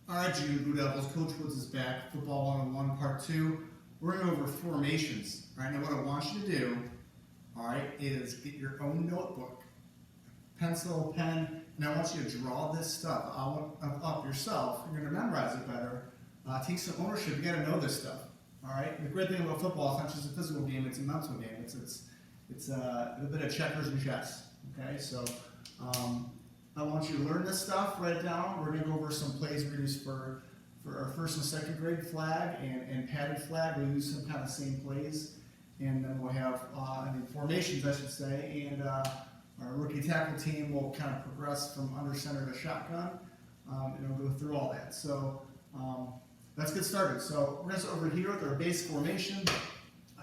All right, Junior Blue Devils, Coach Woods is back. Football 101, Part 2. We're going over formations. All right, now what I want you to do, all right, is get your own notebook, pencil, pen, and I want you to draw this stuff up yourself. You're going to memorize it better. Take some ownership. You got to know this stuff. All right. The great thing about football, it's not just a physical game; it's a mental game. It's a bit of checkers and chess. Okay, so I want you to learn this stuff. Write it down. We're going to go over some plays we use for our first and second grade flag and padded flag. We'll use some kind of same plays, and then we'll have formations, I should say, and our rookie tackle team will kind of progress from under center to shotgun, and we'll go through all that. So let's get started. So we're going to start over here with our base formation.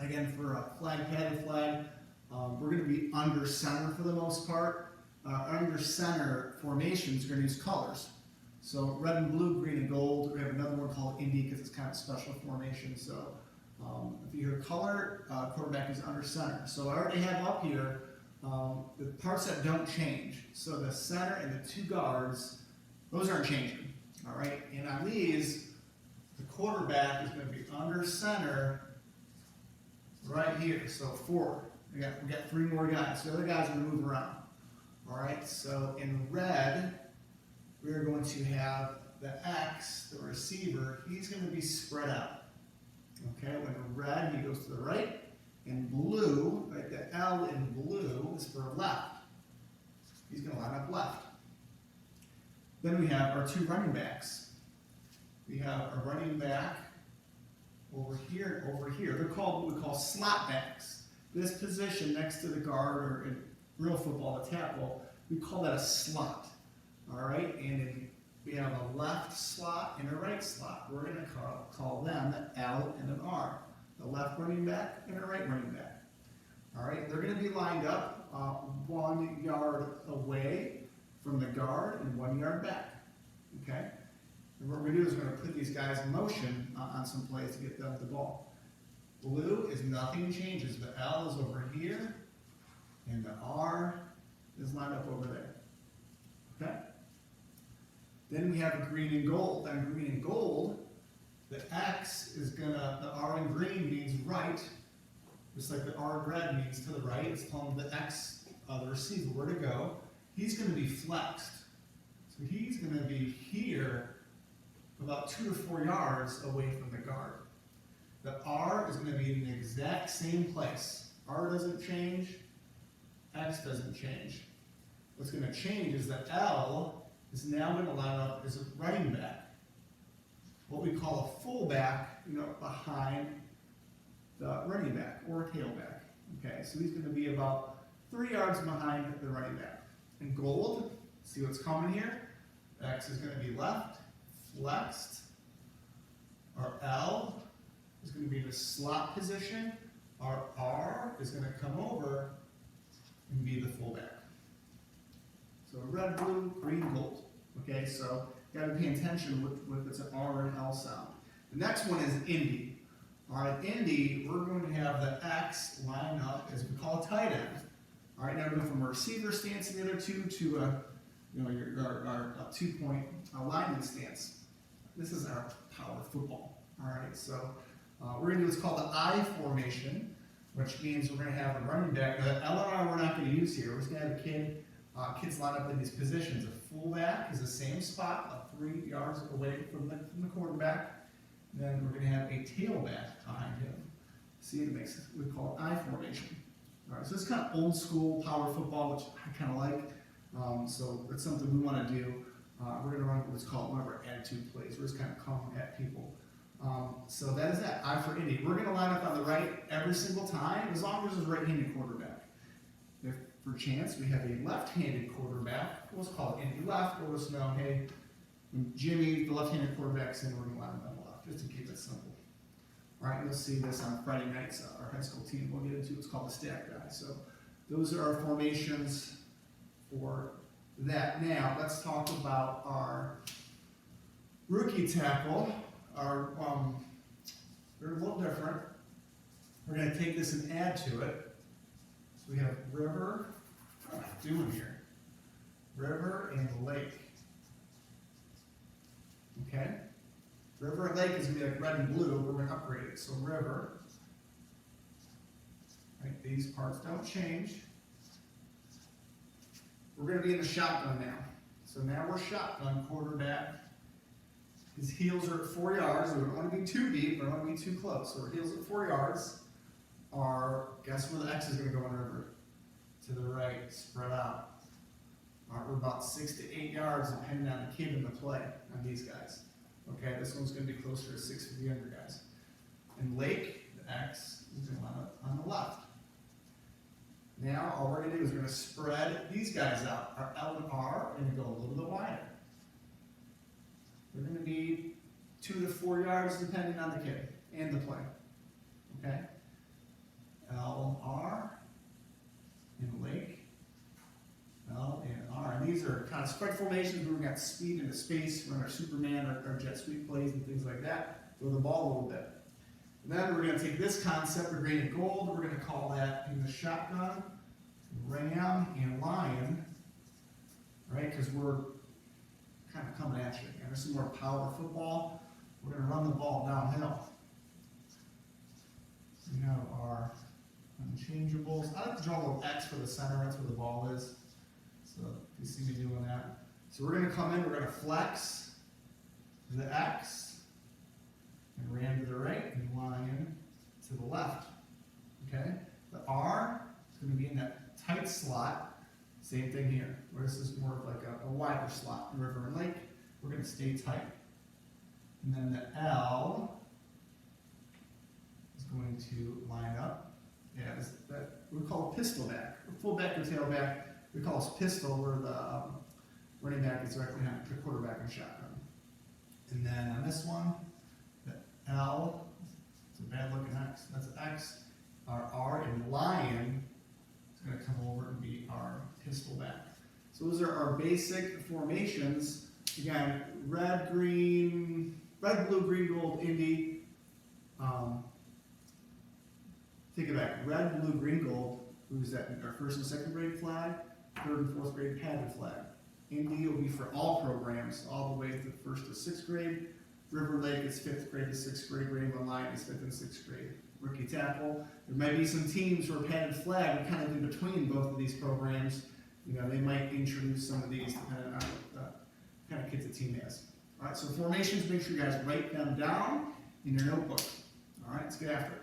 Again, for a padded flag, we're going to be under center for the most part. Under center formations, we're going to use colors. So red and blue, green and gold. We have another one called Indy because it's kind of special formation. So if you hear color, quarterback is under center. So I already have up here the parts that don't change. So the center and the two guards, those aren't changing. All right. And on these, the quarterback is going to be under center right here. So 4. We got 3 more guys. The other guys are going to move around. All right. So in red, we're going to have the X, the receiver. He's going to be spread out. Okay. When red, he goes to the right. In blue, right, the L in blue is for left. He's going to line up left. Then we have our 2 running backs. We have a running back over here and over here. They're called what we call slot backs. This position next to the guard, or in real football, the tackle, we call that a slot. All right, and we have a left slot and a right slot. We're going to call them an L and an R. The left running back and a right running back. All right, they're going to be lined up 1 yard away from the guard and 1 yard back. Okay, and what we're going to do is we're going to put these guys in motion on some plays to get them the ball. Blue is nothing changes. The L is over here, and the R is lined up over there. Okay. Then we have a green and gold. On green and gold, the X is the R in green means right, just like the R in red means to the right. It's telling the X, the receiver, where to go. He's going to be flexed. So he's going to be here about 2 to 4 yards away from the guard. The R is going to be in the exact same place. R doesn't change, X doesn't change. What's going to change is the L is now going to line up as a running back. What we call a fullback, behind the running back or tailback. Okay, so he's going to be about 3 yards behind the running back. In gold, see what's coming here? X is going to be left, flexed. Our L is going to be in the slot position. Our R is going to come over and be the fullback. So red, blue, green, gold. Okay, so you got to pay attention with it's an R and L sound. The next one is Indy. All right, Indy, we're going to have the X line up as we call a tight end. All right, now we go from a receiver stance in the other 2 to our 2-point lineman stance. This is our power football. All right, so we're going to do what's called the I formation, which means we're going to have a running back. The L and R we're not going to use here. We're just going to have kids line up in these positions. A fullback is the same spot, about 3 yards away from the quarterback. Then we're going to have a tailback behind him. See, it makes we call it I formation. All right, so it's kind of old school power football, which I kind of like. So it's something we want to do. We're going to run what's called one of our attitude plays. We're just kind of coming at people. So that is that. I for Indy. We're going to line up on the right every single time, as long as there's a right-handed quarterback. If for chance we have a left-handed quarterback, we'll just call it Indy left. We'll just know, hey, when Jimmy, the left-handed quarterback's in, we're going to line up on the left, just to keep it simple. All right, you'll see this on Friday nights. Our high school team will get into what's called the stack guy. So those are our formations for that. Now let's talk about our rookie tackle. They're a little different. We're going to take this and add to it. So we have river. What am I doing here? River and lake. Okay? River and Lake is going to be like red and blue. We're going to upgrade it. So River, right, these parts don't change. We're going to be in the shotgun now. So now we're shotgun quarterback. His heels are at 4 yards. We don't want to be too deep. We don't want to be too close. So our heels at 4 yards are, guess where the X is going to go in River? To the right, spread out. All right, we're about 6 to 8 yards depending on the kid in the play on these guys. Okay, this one's going to be closer to 6 for the younger guys. And Lake, the X, is going to line up on the left. Now, all we're going to do is we're going to spread these guys out. Our L and R are going to go a little bit wider. They're going to be 2 to 4 yards depending on the kid and the play. Okay? L and R and Lake. L and R. And these are kind of spread formations where we've got speed into space, run our Superman or jet sweep plays and things like that. Throw the ball a little bit. And then we're going to take this concept of green and gold. We're going to call that in the shotgun, ram and lion, right? Because we're kind of coming at you. And there's some more power football. We're going to run the ball downhill. We have our unchangeables. I like to draw a little X for the center. That's where the ball is. So you see me doing that. So we're going to come in. We're going to flex the X. And ram to the right and lion to the left. Okay? The R is going to be in that tight slot. Same thing here. Where this is more of like a wider slot in River and Lake. We're going to stay tight. And then the L is going to line up. Yeah, that we call a pistol back. Or fullback or tailback. We call this pistol where the running back is directly behind the quarterback in shotgun. And then on this one, L, it's a bad looking X, that's X. Our R and lion is going to come over and be our pistol back. So those are our basic formations. Again, red, blue, green, gold, Indy. Take it back. Red, blue, green, gold. Who's that? Our first and second grade flag, third and fourth grade padded flag. Indy will be for all programs, all the way to first to sixth grade. River Lake is 5th grade to 6th grade. Rainbow Lion is 5th and 6th grade. Rookie tackle. There might be some teams who are padded flag kind of in between both of these programs. You know, they might introduce some of these depending on what kind of kids the team has. All right, so formations, make sure you guys write them down in your notebook. All right, let's get after it.